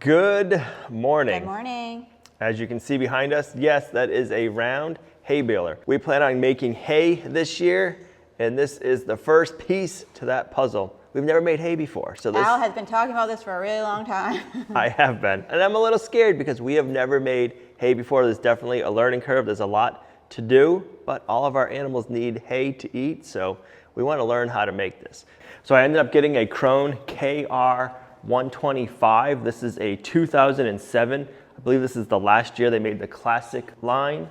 Good morning. Good morning. As you can see behind us, yes, that is a round hay baler. We plan on making hay this year, and this is the first piece to that puzzle. We've never made hay before, so this... Al has been talking about this for a really long time. I have been, and I'm a little scared because we have never made hay before. There's definitely a learning curve. There's a lot to do, but all of our animals need hay to eat, so we want to learn how to make this. So I ended up getting a Krone KR125. This is a 2007. I believe this is the last year they made the classic line.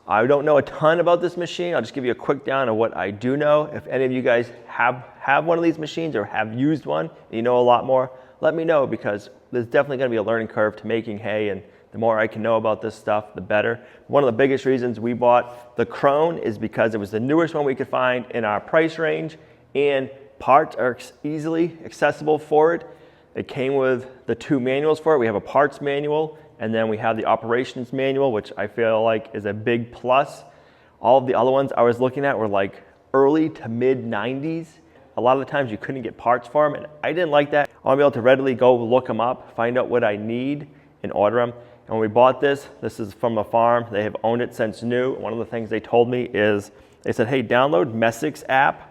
I don't know a ton about this machine. I'll just give you a quick down of what I do know. If any of you guys have one of these machines or have used one and you know a lot more, let me know, because there's definitely going to be a learning curve to making hay, and the more I can know about this stuff, the better. One of the biggest reasons we bought the Krone is because it was the newest one we could find in our price range, and parts are easily accessible for it. It came with the 2 manuals for it. We have a parts manual, and then we have the operations manual, which I feel like is a big plus. All of the other ones I was looking at were like early to mid 90s. A lot of the times you couldn't get parts for them, and I didn't like that. I want to be able to readily go look them up, find out what I need, and order them. And when we bought this is from a farm. They have owned it since new. One of the things they told me is, they said, hey, download 𝑀'ASIC's app.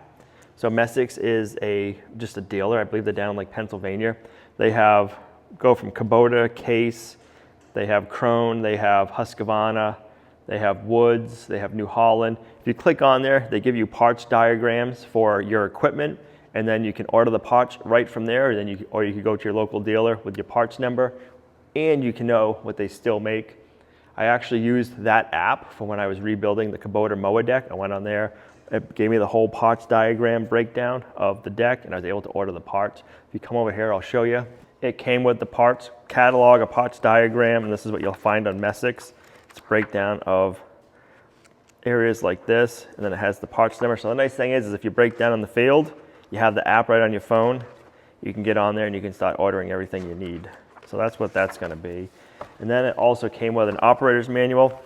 So 𝑀'ASIC's is just a dealer. I believe they're down in like Pennsylvania. They go from Kubota, Case, they have Krone, they have Husqvarna, they have Woods, they have New Holland. If you click on there, they give you parts diagrams for your equipment, and then you can order the parts right from there, and then or you can go to your local dealer with your parts number, and you can know what they still make. I actually used that app for when I was rebuilding the Kubota mower deck. I went on there. It gave me the whole parts diagram breakdown of the deck, and I was able to order the parts. If you come over here, I'll show you. It came with the parts catalog, a parts diagram, and this is what you'll find on 𝑀'ASIC's. It's a breakdown of areas like this, and then it has the parts number. So the nice thing is if you break down in the field, you have the app right on your phone. You can get on there and you can start ordering everything you need. So that's what that's going to be. And then it also came with an operator's manual.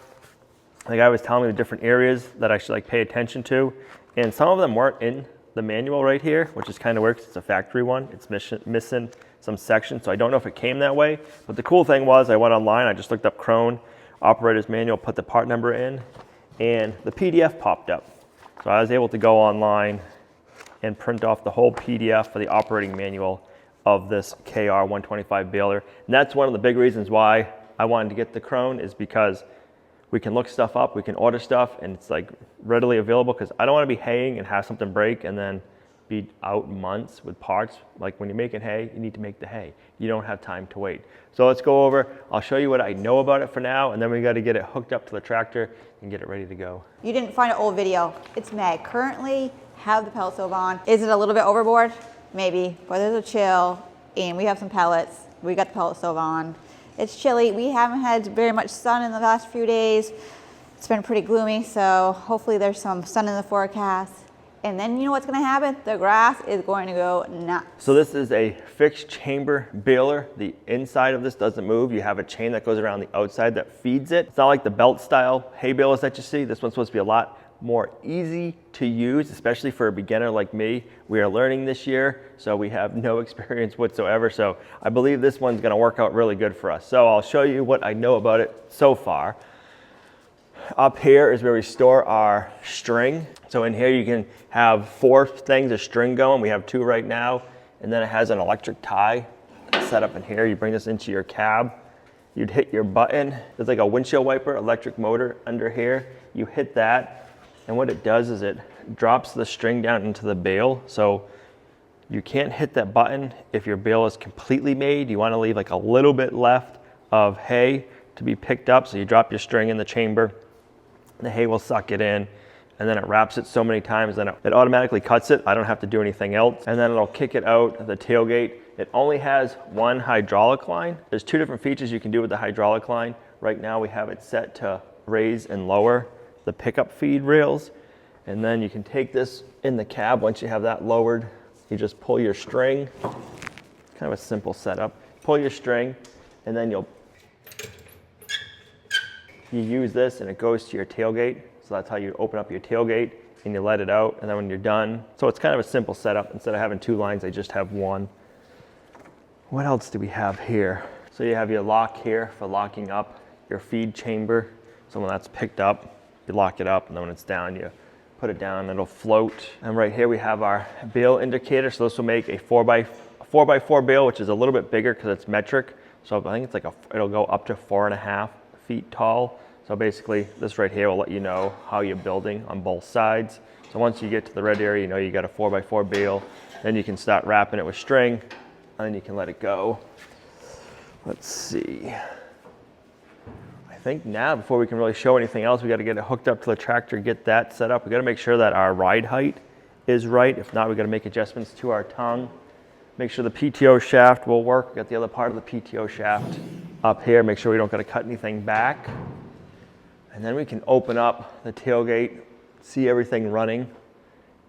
The guy was telling me the different areas that I should pay attention to, and some of them weren't in the manual right here, which is kind of weird because it's a factory one. It's missing some sections, so I don't know if it came that way. But the cool thing was, I went online, I just looked up Krone operator's manual, put the part number in, and the PDF popped up. So I was able to go online and print off the whole PDF for the operating manual of this KR125 baler. And that's one of the big reasons why I wanted to get the Krone, is because we can look stuff up, we can order stuff, and it's readily available, because I don't want to be haying and have something break and then be out months with parts. Like when you're making hay, you need to make the hay. You don't have time to wait. So let's go over, I'll show you what I know about it for now, and then we got to get it hooked up to the tractor and get it ready to go. You didn't find an old video. It's Meg. Currently have the pellet stove on. Is it a little bit overboard? Maybe, but there's a chill, and we have some pellets. We got the pellet stove on. It's chilly. We haven't had very much sun in the last few days. It's been pretty gloomy, so hopefully there's some sun in the forecast. And then you know what's going to happen? The grass is going to go nuts. So this is a fixed chamber baler. The inside of this doesn't move. You have a chain that goes around the outside that feeds it. It's not like the belt style hay balers that you see. This one's supposed to be a lot more easy to use, especially for a beginner like me. We are learning this year, so we have no experience whatsoever. So I believe this one's going to work out really good for us. So I'll show you what I know about it so far. Up here is where we store our string. So in here you can have 4 things of string going. We have 2 right now. And then it has an electric tie set up in here. You bring this into your cab. You'd hit your button. There's like a windshield wiper, electric motor under here. You hit that, and what it does is it drops the string down into the bale. So you can't hit that button if your bale is completely made. You want to leave like a little bit left of hay to be picked up. So you drop your string in the chamber. The hay will suck it in, and then it wraps it so many times that it automatically cuts it. I don't have to do anything else. And then it'll kick it out the tailgate. It only has 1 hydraulic line. There's 2 different features you can do with the hydraulic line. Right now we have it set to raise and lower the pickup feed rails. And then you can take this in the cab. Once you have that lowered, you just pull your string. Kind of a simple setup. Pull your string, and then you use this and it goes to your tailgate. So that's how you open up your tailgate, and you let it out, and then when you're done. So it's kind of a simple setup. Instead of having 2 lines, I just have 1. What else do we have here? So you have your lock here for locking up your feed chamber. So when that's picked up, you lock it up, and then when it's down, you put it down and it'll float. And right here we have our bale indicator. So this will make a 4x4 bale, which is a little bit bigger because it's metric. So I think it's like it'll go up to 4.5 feet tall. So basically this right here will let you know how you're building on both sides. So once you get to the red area, you know you got a 4x4 bale. Then you can start wrapping it with string, and then you can let it go. Let's see. I think now, before we can really show anything else, we got to get it hooked up to the tractor, get that set up. We got to make sure that our ride height is right. If not, we got to make adjustments to our tongue. Make sure the PTO shaft will work. We got the other part of the PTO shaft up here. Make sure we don't got to cut anything back. And then we can open up the tailgate, see everything running,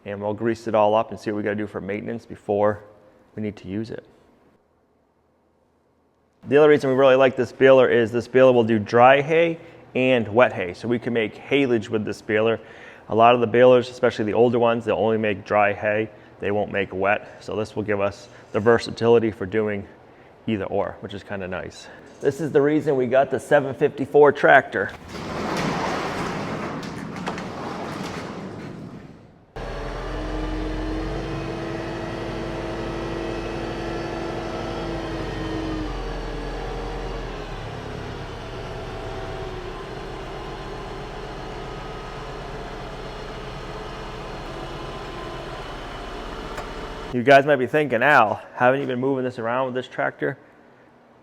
and we'll grease it all up and see what we got to do for maintenance before we need to use it. The other reason we really like this baler is this baler will do dry hay and wet hay. So we can make haylage with this baler. A lot of the balers, especially the older ones, they'll only make dry hay. They won't make wet. So this will give us the versatility for doing either or, which is kind of nice. This is the reason we got the 754 tractor. You guys might be thinking, Al, haven't you been moving this around with this tractor?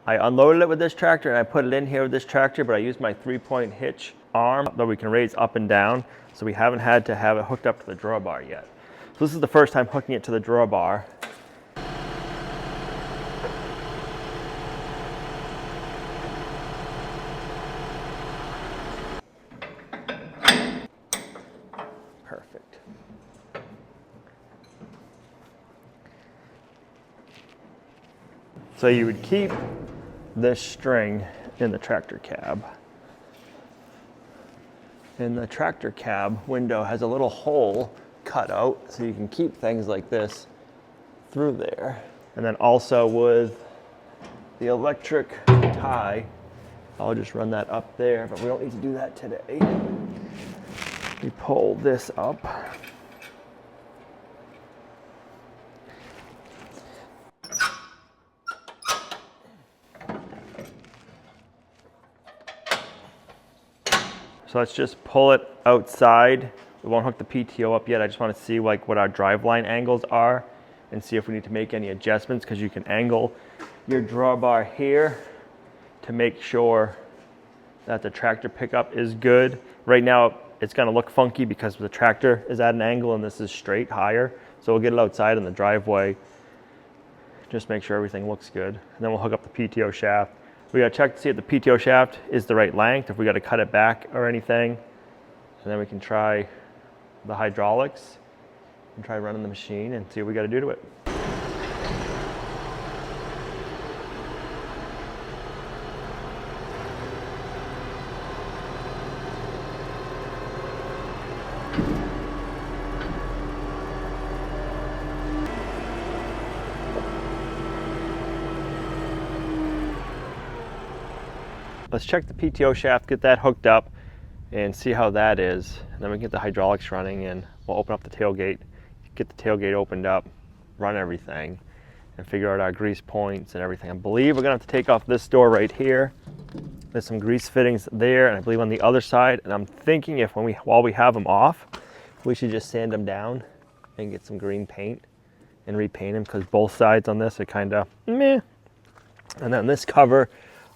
I unloaded it with this tractor and I put it in here with this tractor, but I used my 3-point hitch arm that we can raise up and down. So we haven't had to have it hooked up to the drawbar yet. So this is the first time hooking it to the drawbar. Perfect. So you would keep this string in the tractor cab. And the tractor cab window has a little hole cut out so you can keep things like this through there. And then also with the electric tie, I'll just run that up there, but we don't need to do that today. We pull this up. So let's just pull it outside. We won't hook the PTO up yet. I just want to see like what our driveline angles are and see if we need to make any adjustments, because you can angle your drawbar here to make sure that the tractor pickup is good. Right now it's going to look funky because the tractor is at an angle and this is straight higher. So we'll get it outside in the driveway. Just make sure everything looks good. And then we'll hook up the PTO shaft. We got to check to see if the PTO shaft is the right length, if we got to cut it back or anything. And then we can try the hydraulics and try running the machine and see what we got to do to it. Let's check the PTO shaft, get that hooked up, and see how that is. And then we can get the hydraulics running, and we'll open up the tailgate, get the tailgate opened up, run everything, and figure out our grease points and everything. I believe we're gonna have to take off this door right here. There's some grease fittings there, and I believe on the other side. And I'm thinking if while we have them off, we should just sand them down and get some green paint and repaint them, because both sides on this are kind of meh. And then this cover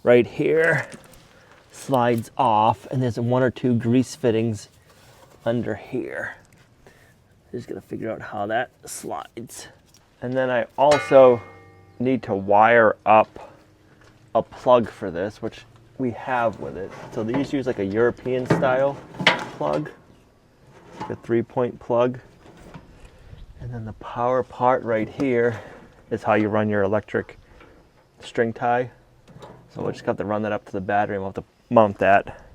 right here slides off, and there's 1 or 2 grease fittings under here. Just gotta figure out how that slides. And then I also need to wire up a plug for this, which we have with it. So these use like a European style plug, like a 3-point plug. And then the power part right here is how you run your electric string tie. So we'll just have to run that up to the battery, and we'll have to mount that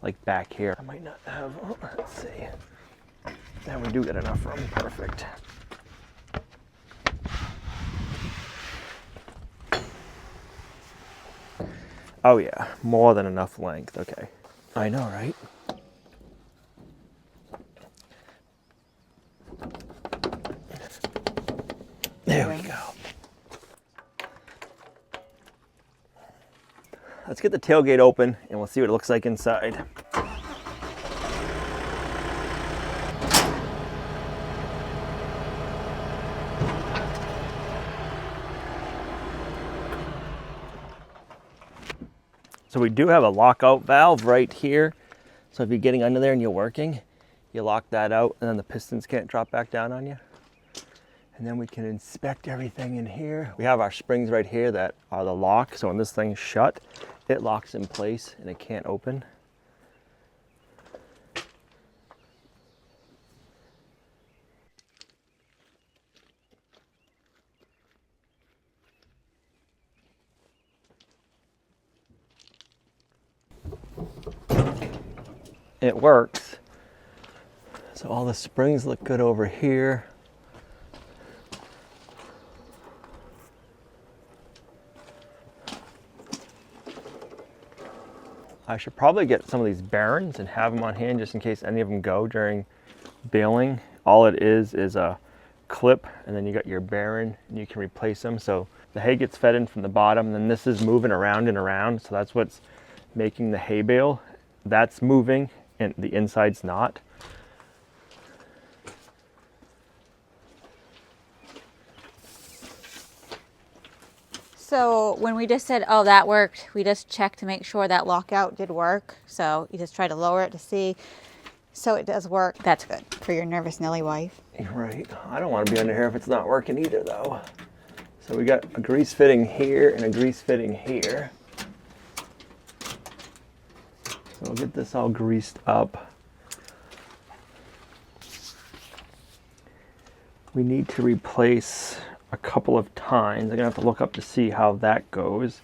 like back here. I might not have, oh, let's see. There, we do get enough room, perfect. Oh yeah, more than enough length, okay. I know, right? There we go. Let's get the tailgate open and we'll see what it looks like inside. So we do have a lockout valve right here. So if you're getting under there and you're working, you lock that out and then the pistons can't drop back down on you. And then we can inspect everything in here. We have our springs right here that are the lock. So when this thing's shut, it locks in place and it can't open. It works. So all the springs look good over here. I should probably get some of these bearings and have them on hand just in case any of them go during baling. All it is a clip, and then you got your bearing and you can replace them. So the hay gets fed in from the bottom, and then this is moving around and around. So that's what's making the hay bale. That's moving and the inside's not. So when we just said, oh, that worked, we just checked to make sure that lockout did work. So you just try to lower it to see. So it does work. That's good for your nervous Nelly wife. Right. I don't want to be under here if it's not working either, though. So we got a grease fitting here and a grease fitting here. So we'll get this all greased up. We need to replace a couple of tines. I'm gonna have to look up to see how that goes.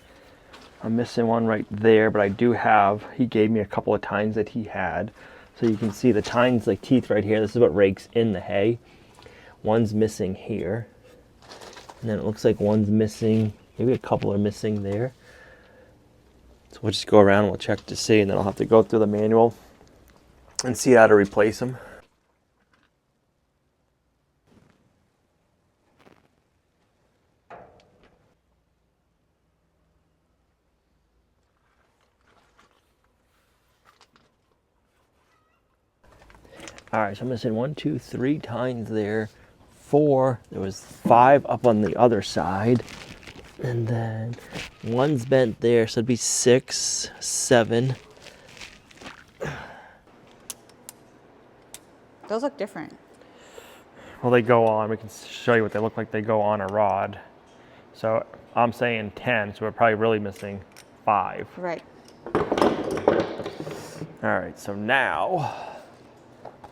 I'm missing one right there, but I do have, he gave me a couple of tines that he had. So you can see the tines, like teeth right here. This is what rakes in the hay. One's missing here. And then it looks like one's missing, maybe a couple are missing there. So we'll just go around and we'll check to see, and then I'll have to go through the manual and see how to replace them. All right, so I'm missing 1, 2, 3 tines there, 4. There was 5 up on the other side, and then one's bent there, so it'd be 6, 7. Those look different. Well, they go on. We can show you what they look like. They go on a rod. So I'm saying 10, so we're probably really missing 5. Right. All right, so now.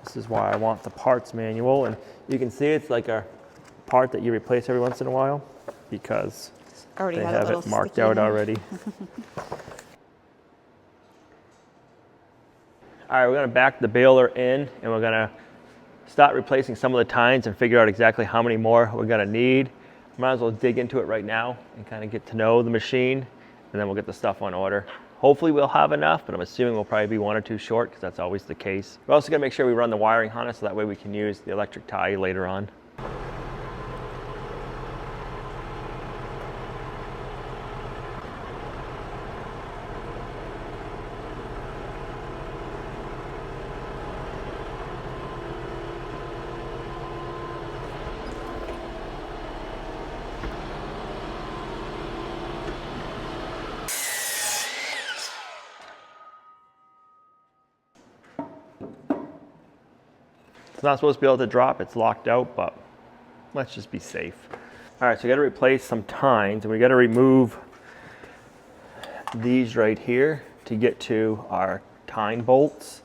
This is why I want the parts manual, and you can see it's like a part that you replace every once in a while because they have it marked out already. All right, we're gonna back the baler in and we're gonna start replacing some of the tines and figure out exactly how many more we're gonna need. Might as well dig into it right now and kind of get to know the machine, and then we'll get the stuff on order. Hopefully we'll have enough, but I'm assuming we'll probably be 1 or 2 short because that's always the case. We're also gonna make sure we run the wiring on it so that way we can use the electric tie later on. It's not supposed to be able to drop, it's locked out, but let's just be safe. All right, so we gotta replace some tines, and we gotta remove these right here to get to our tine bolts.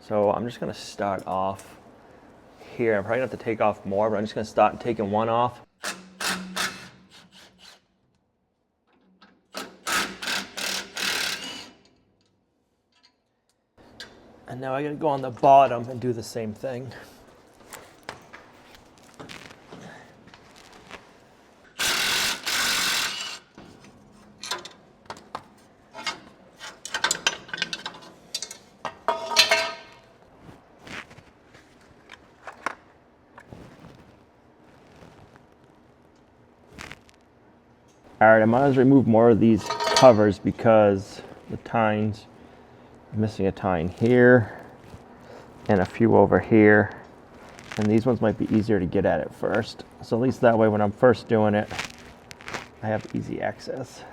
So I'm just gonna start off here. I'm probably gonna have to take off more, but I'm just gonna start taking one off. And now I gotta go on the bottom and do the same thing. All right, I might as well remove more of these covers because the tines, I'm missing a tine here and a few over here. And these ones might be easier to get at it first. So at least that way when I'm first doing it, I have easy access.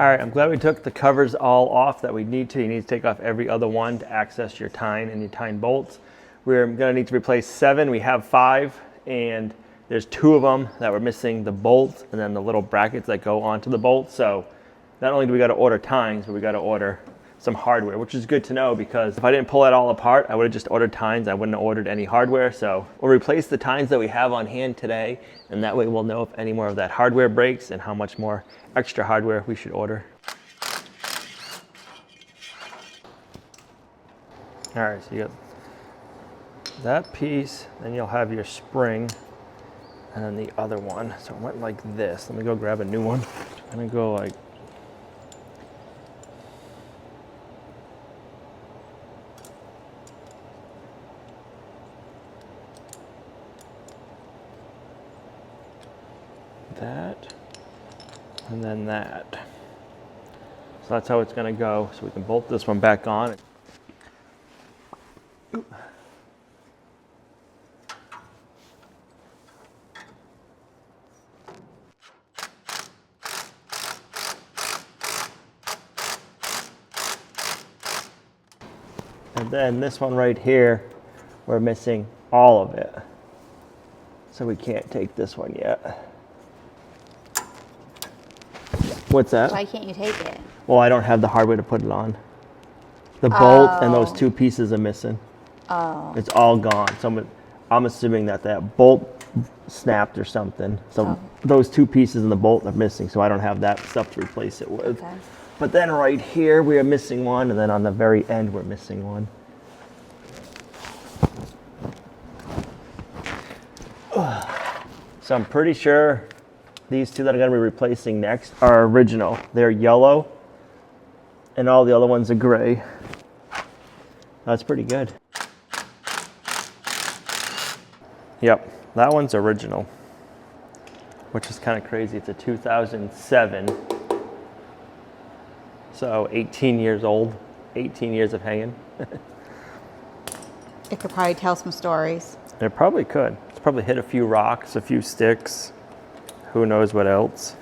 All right, I'm glad we took the covers all off that we need to. You need to take off every other one to access your tine and your tine bolts. We're gonna need to replace 7. We have 5, and there's 2 of them that were missing the bolts and then the little brackets that go onto the bolts. So not only do we gotta order tines, but we gotta order some hardware, which is good to know because if I didn't pull it all apart, I would have just ordered tines. I wouldn't have ordered any hardware. So we'll replace the tines that we have on hand today, and that way we'll know if any more of that hardware breaks and how much more extra hardware we should order. All right, so you got that piece, then you'll have your spring, and then the other one. So it went like this. Let me go grab a new one. I'm gonna go like that, and then that. So that's how it's gonna go. So we can bolt this one back on. Oop. And then this one right here, we're missing all of it. So we can't take this one yet. What's that? Why can't you take it? Well, I don't have the hardware to put it on. The bolt and those 2 pieces are missing. Oh. It's all gone. So I'm assuming that that bolt snapped or something. So those 2 pieces and the bolt are missing. So I don't have that stuff to replace it with. Okay. But then right here, we are missing one. And then on the very end, we're missing one. So I'm pretty sure these 2 that I'm going to be replacing next are original. They're yellow, and all the other ones are gray. That's pretty good. Yep, that one's original, which is kind of crazy. It's a 2007, so 18 years old, 18 years of hanging. It could probably tell some stories. It probably could. It's probably hit a few rocks, a few sticks. Who knows what else?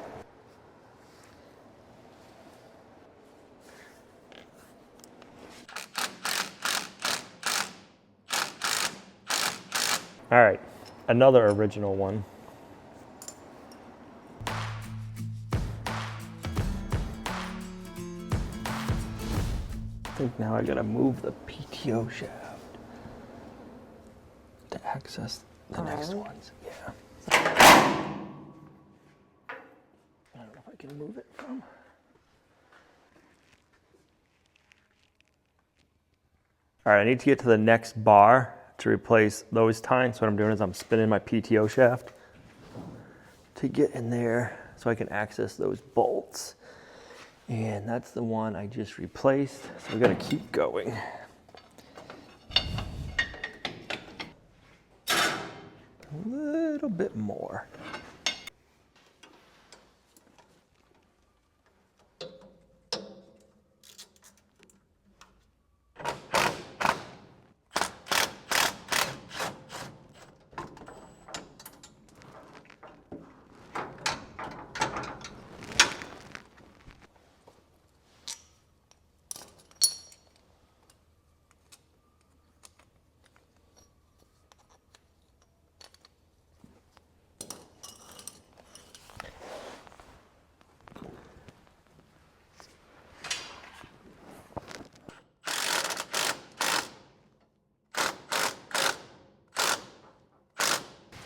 All right, another original one. I think now I gotta move the PTO shaft to access the next ones. Yeah. I don't know if I can move it from. All right, I need to get to the next bar to replace those tines. So what I'm doing is I'm spinning my PTO shaft to get in there so I can access those bolts. And that's the one I just replaced. So we gotta keep going. A little bit more.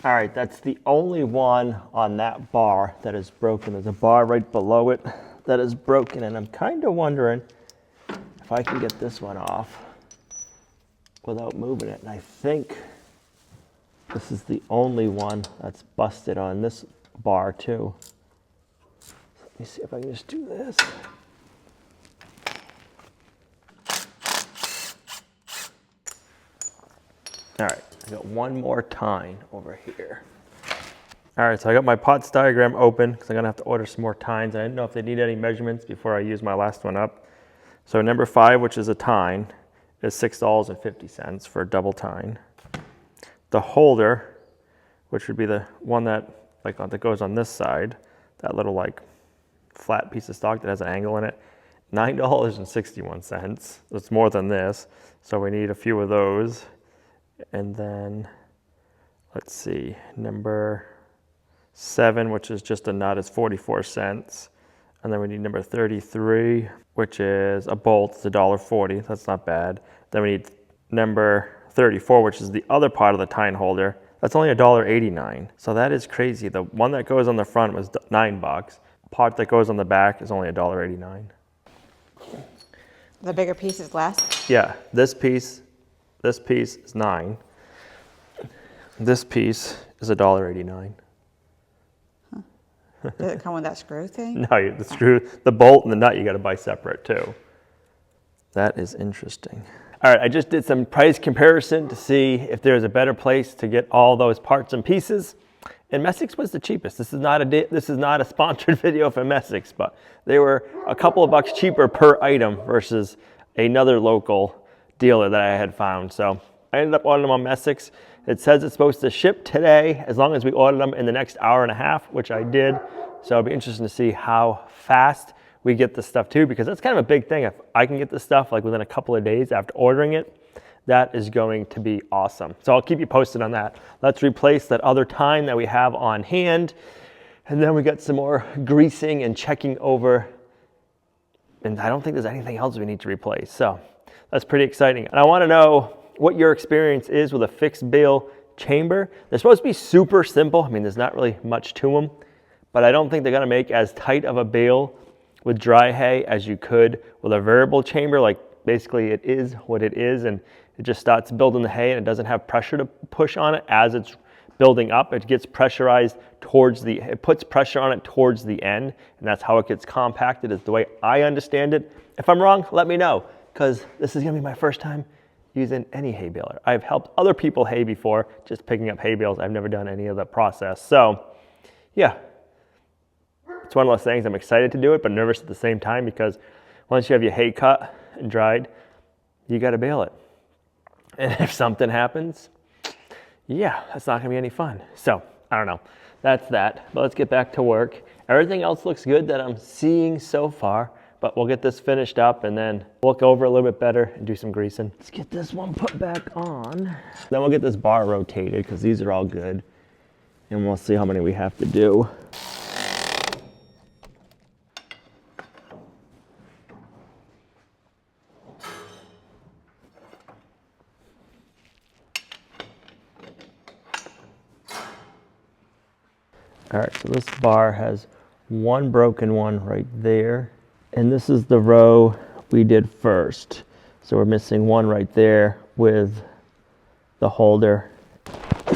All right, that's the only one on that bar that is broken. There's a bar right below it that is broken, and I'm kind of wondering if I can get this one off without moving it. And I think this is the only one that's busted on this bar too. Let me see if I can just do this. All right, I got one more tine over here. All right, so I got my POTS diagram open because I'm gonna have to order some more tines. I didn't know if they need any measurements before I use my last one up. So number 5, which is a tine, is $6.50 for a double tine. The holder, which would be the one that that goes on this side, that little like flat piece of stock that has an angle in it, $9.61. It's more than this, so we need a few of those. And then, let's see, number 7, which is just a nut, is 44 cents. And then we need number 33, which is a bolt, it's $1.40, that's not bad. Then we need number 34, which is the other part of the tine holder. That's only $1.89. So that is crazy. The one that goes on the front was $9. The part that goes on the back is only $1.89. The bigger piece is less? Yeah, this piece is $9. This piece is $1.89. Does it come with that screw thing? No, the screw, the bolt and the nut you got to buy separate too. That is interesting. All right, I just did some price comparison to see if there's a better place to get all those parts and pieces. And Messick's was the cheapest. This is not a sponsored video for Messick's, but they were a couple of bucks cheaper per item versus another local dealer that I had found. So I ended up ordering them on Messick's. It says it's supposed to ship today as long as we order them in the next hour and a half, which I did. So it'll be interesting to see how fast we get this stuff too, because that's kind of a big thing. If I can get this stuff like within a couple of days after ordering it, that is going to be awesome. So I'll keep you posted on that. Let's replace that other tine that we have on hand. And then we got some more greasing and checking over. And I don't think there's anything else we need to replace. So that's pretty exciting. And I want to know what your experience is with a fixed bale chamber. They're supposed to be super simple. I mean, there's not really much to them, but I don't think they're gonna make as tight of a bale with dry hay as you could with a variable chamber. Like basically it is what it is, and it just starts building the hay and it doesn't have pressure to push on it as it's building up. It gets pressurized it puts pressure on it towards the end, and that's how it gets compacted, is the way I understand it. If I'm wrong, let me know, because this is gonna be my first time using any hay baler. I've helped other people hay before, just picking up hay bales. I've never done any of the process. So yeah, it's one of those things. I'm excited to do it, but nervous at the same time, because once you have your hay cut and dried, you got to bale it. And if something happens, yeah, that's not gonna be any fun. So I don't know, that's that. But let's get back to work. Everything else looks good that I'm seeing so far, but we'll get this finished up and then look over a little bit better and do some greasing. Let's get this one put back on. Then we'll get this bar rotated, because these are all good. And we'll see how many we have to do. All right, so this bar has one broken one right there. And this is the row we did first. So we're missing one right there with the holder.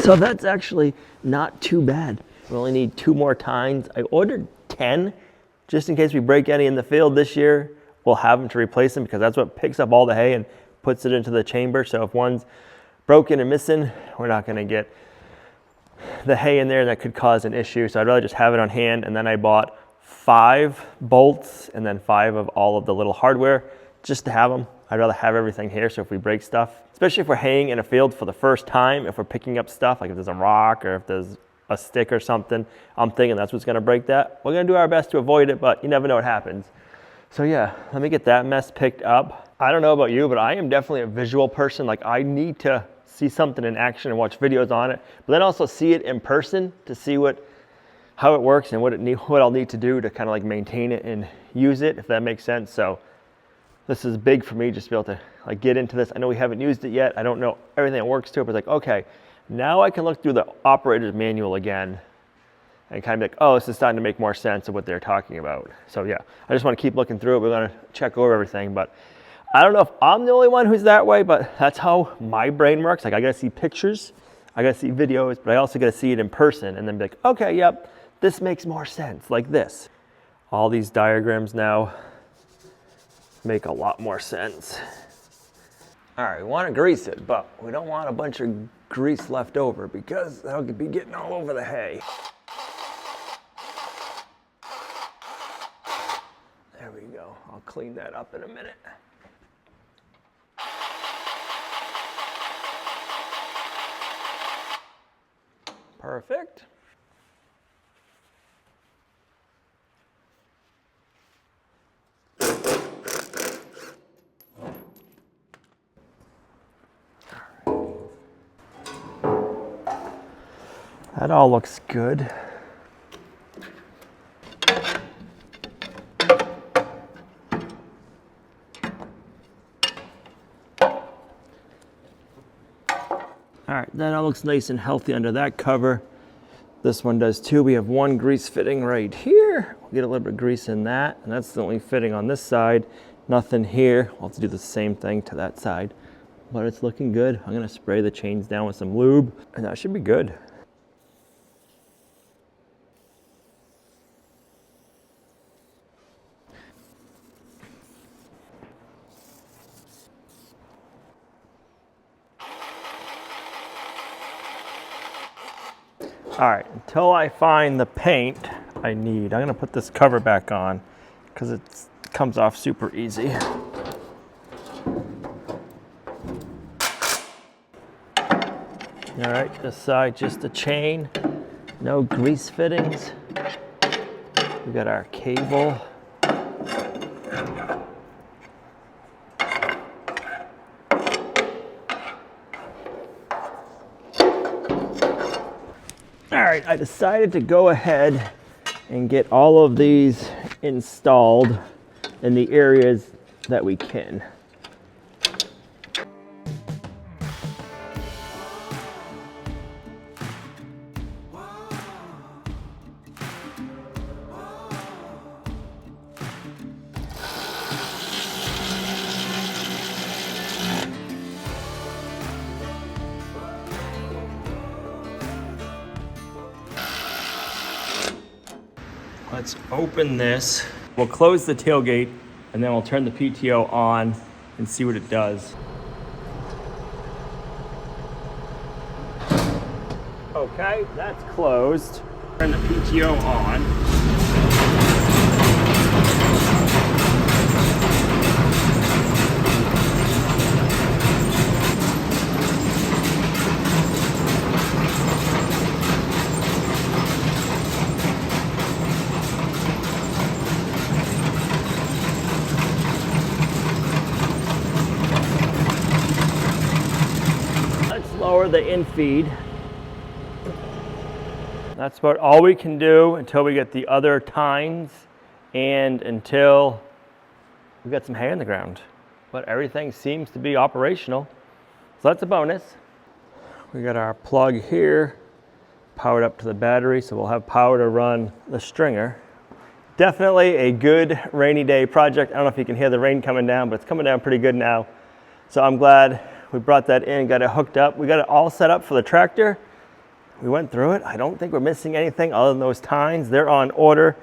So that's actually not too bad. We only need 2 more tines. I ordered 10 just in case we break any in the field this year. We'll have them to replace them, because that's what picks up all the hay and puts it into the chamber. So if one's broken and missing, we're not gonna get the hay in there, and that could cause an issue. So I'd rather just have it on hand. And then I bought 5 bolts and then 5 of all of the little hardware just to have them. I'd rather have everything here, so if we break stuff, especially if we're haying in a field for the first time, if we're picking up stuff, like if there's a rock or if there's a stick or something, I'm thinking that's what's gonna break that. We're gonna do our best to avoid it, but you never know what happens. So yeah, let me get that mess picked up. I don't know about you, but I am definitely a visual person. Like, I need to see something in action and watch videos on it, but then also see it in person to see how it works and what I'll need to do to kind of like maintain it and use it, if that makes sense. So this is big for me, just to be able to like get into this. I know we haven't used it yet. I don't know everything that works to it, but it's like, okay, Now I can look through the operator's manual again and kind of be like, oh, this is starting to make more sense of what they're talking about. So yeah, I just want to keep looking through it. We're going to check over everything, but I don't know if I'm the only one who's that way, but that's how my brain works. Like I got to see pictures, I got to see videos, but I also got to see it in person and then be like, okay, yep, this makes more sense, like this. All these diagrams now make a lot more sense. All right, we want to grease it, but we don't want a bunch of grease left over because that'll be getting all over the hay. There we go. I'll clean that up in a minute. Perfect. That all looks good. All right, that all looks nice and healthy under that cover. This one does too. We have one grease fitting right here. We'll get a little bit of grease in that, and that's the only fitting on this side. Nothing here. We'll have to do the same thing to that side, but it's looking good. I'm gonna spray the chains down with some lube, and that should be good. All right, until I find the paint I need, I'm gonna put this cover back on because it comes off super easy. All right, this side just a chain, no grease fittings. We got our cable. All right, I decided to go ahead and get all of these installed in the areas that we can. Let's open this. We'll close the tailgate and then we'll turn the PTO on and see what it does. Okay, that's closed. Turn the PTO on. Lower the infeed. That's about all we can do until we get the other tines and until we got some hay on the ground. But everything seems to be operational, so that's a bonus. We got our plug here powered up to the battery, so we'll have power to run the stringer. Definitely a good rainy day project. I don't know if you can hear the rain coming down, but it's coming down pretty good now. So I'm glad we brought that in, got it hooked up. We got it all set up for the tractor. We went through it. I don't think we're missing anything other than those tines. They're on order.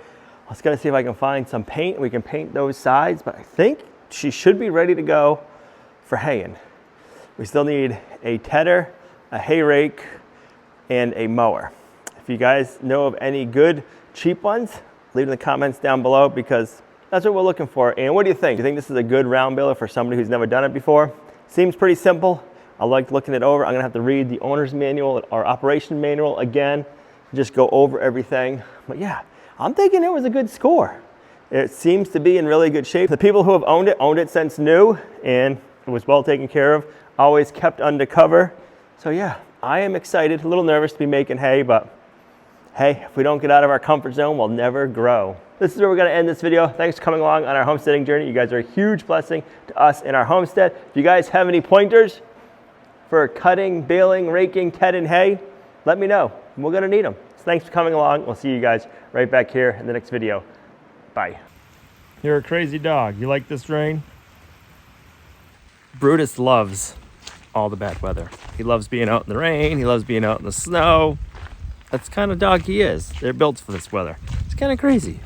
Let's gotta see if I can find some paint. We can paint those sides, but I think she should be ready to go for haying. We still need a tedder, a hay rake, and a mower. If you guys know of any good, cheap ones, leave in the comments down below because that's what we're looking for. And what do you think? Do you think this is a good round baler for somebody who's never done it before? Seems pretty simple. I like looking it over. I'm gonna have to read the owner's manual or operation manual again, just go over everything. But yeah, I'm thinking it was a good score. It seems to be in really good shape. The people who have owned it since new, and it was well taken care of, always kept undercover. So yeah, I am excited, a little nervous to be making hay, but hey, if we don't get out of our comfort zone, we'll never grow. This is where we're gonna end this video. Thanks for coming along on our homesteading journey. You guys are a huge blessing to us in our homestead. If you guys have any pointers, for cutting, baling, raking, tedding hay, let me know. We're gonna need them. So thanks for coming along. We'll see you guys right back here in the next video. Bye. You're a crazy dog. You like this rain? Brutus loves all the bad weather. He loves being out in the rain. He loves being out in the snow. That's the kind of dog he is. They're built for this weather. It's kind of crazy.